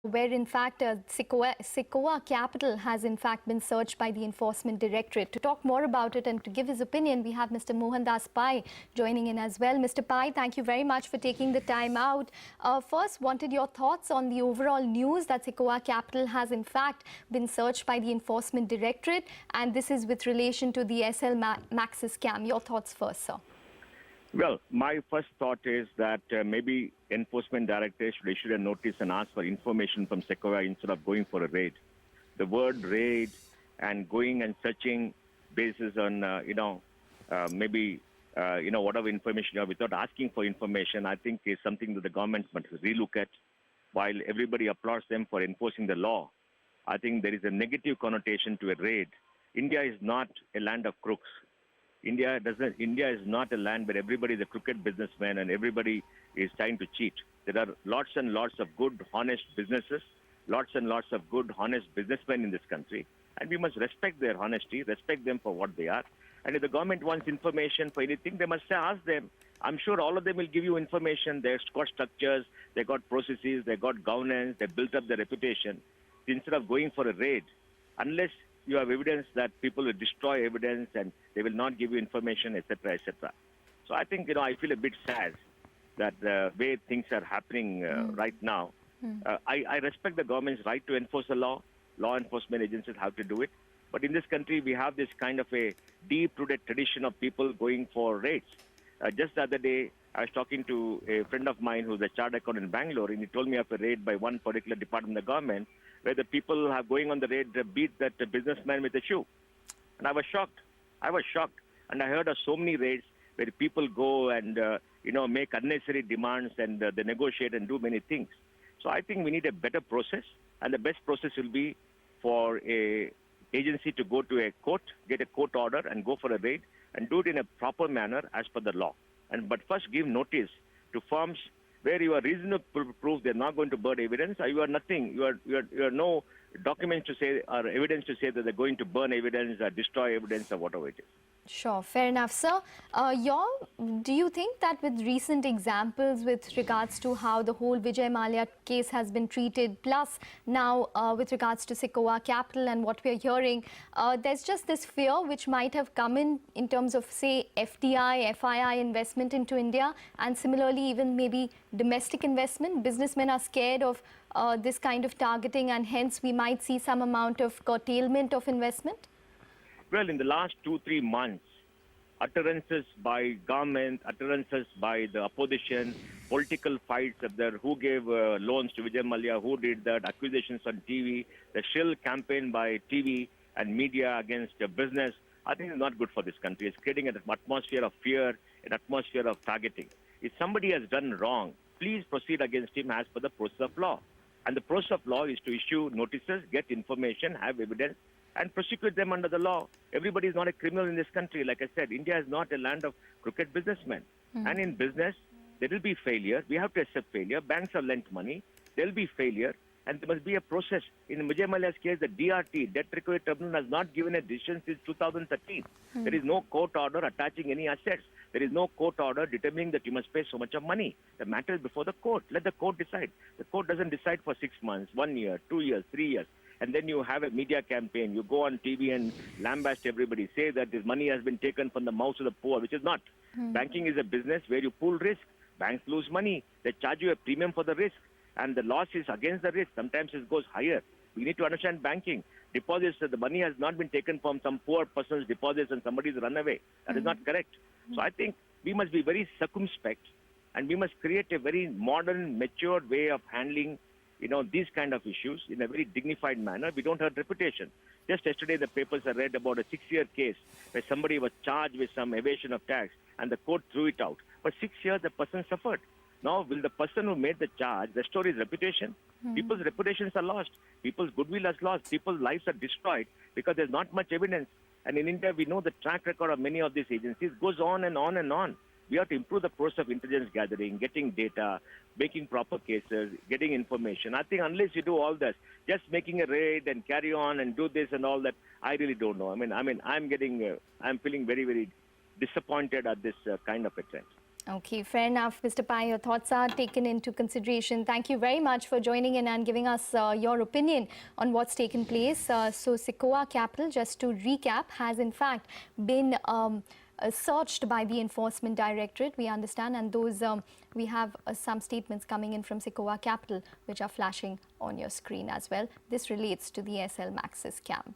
where in fact Sequoia Capital has in fact been searched by the Enforcement Directorate. To talk more about it and to give his opinion, we have Mr. Mohandas Pai joining in as well. Mr. Pai, thank you very much for taking the time out. First, wanted your thoughts on the overall news that Sequoia Capital has in fact been searched by the Enforcement Directorate, and this is with relation to the Maxis scam. Your thoughts first, sir. Well, my first thought is that maybe enforcement directors should issue a notice and ask for information from Sequoia instead of going for a raid. The word raid and going and searching basis on, whatever information you have without asking for information, I think is something that the government must relook at. While everybody applauds them for enforcing the law, I think there is a negative connotation to a raid. India is not a land of crooks. India is not a land where everybody is a crooked businessman and everybody is trying to cheat. There are lots and lots of good, honest businesses, lots and lots of good, honest businessmen in this country. And we must respect their honesty, respect them for what they are. And if the government wants information for anything, they must ask them. I'm sure all of them will give you information. They've got structures, they've got processes, they've got governance, they've built up their reputation. Instead of going for a raid, unless you have evidence that people will destroy evidence and they will not give you information, etc., etc. So I think, I feel a bit sad that the way things are happening right now. I respect the government's right to enforce the law. Law enforcement agencies have to do it. But in this country, we have this kind of a deep-rooted tradition of people going for raids. Just the other day, I was talking to a friend of mine who's a chartered accountant in Bangalore, and he told me of a raid by one particular department of the government where the people are going on the raid beat that businessman with a shoe. And I was shocked. And I heard of so many raids where people go and, make unnecessary demands and they negotiate and do many things. So I think we need a better process. And the best process will be for a agency to go to a court, get a court order and go for a raid and do it in a proper manner as per the law. But first give notice to firms where you are reasonable proof they're not going to burn evidence, or you are nothing. You are no documents to say or evidence to say that they're going to burn evidence or destroy evidence or whatever it is. Sure, fair enough, sir. Do you think that with recent examples with regards to how the whole Vijay Mallya case has been treated, plus now with regards to Sequoia Capital and what we're hearing, there's just this fear which might have come in terms of, say, FDI, FII investment into India, and similarly even maybe domestic investment? Businessmen are scared of this kind of targeting, and hence we might see some amount of curtailment of investment? Well, in the last 2-3 months, utterances by government, utterances by the opposition, political fights of who gave loans to Vijay Mallya, who did that, accusations on TV, the shrill campaign by TV and media against business, I think is not good for this country. It's creating an atmosphere of fear, an atmosphere of targeting. If somebody has done wrong, please proceed against him as per the process of law. And the process of law is to issue notices, get information, have evidence, and prosecute them under the law. Everybody is not a criminal in this country. Like I said, India is not a land of crooked businessmen. And in business, there will be failure. We have to accept failure. Banks have lent money. There will be failure. And there must be a process. In Vijay Mallya's case, the DRT, Debt Recovery Tribunal, has not given a decision since 2013. There is no court order attaching any assets. There is no court order determining that you must pay so much of money. The matter is before the court. Let the court decide. The court doesn't decide for 6 months, 1 year, 2 years, 3 years. And then you have a media campaign. You go on TV and lambast everybody, say that this money has been taken from the mouths of the poor, which is not. Banking is a business where you pool risk. Banks lose money. They charge you a premium for the risk. And the loss is against the risk. Sometimes it goes higher. We need to understand banking. Deposits, the money has not been taken from some poor person's deposits and somebody's run away. That is not correct. So I think we must be very circumspect and we must create a very modern, matured way of handling these kind of issues in a very dignified manner. We don't hurt reputation. Just yesterday, the papers I read about a 6-year case where somebody was charged with some evasion of tax and the court threw it out. For 6 years, the person suffered. Now, will the person who made the charge restore his reputation? People's reputations are lost. People's goodwill is lost. People's lives are destroyed because there's not much evidence. And in India, we know the track record of many of these agencies goes on and on and on. We have to improve the process of intelligence gathering, getting data, making proper cases, getting information. I think unless you do all this, just making a raid and carry on and do this and all that, I really don't know. I'm feeling very, very disappointed at this kind of a trend. Okay, fair enough. Mr. Pai, your thoughts are taken into consideration. Thank you very much for joining in and giving us your opinion on what's taken place. So Sequoia Capital, just to recap, has in fact been searched by the Enforcement Directorate, we understand, and those we have some statements coming in from Sequoia Capital which are flashing on your screen as well. This relates to the SL Maxis scam.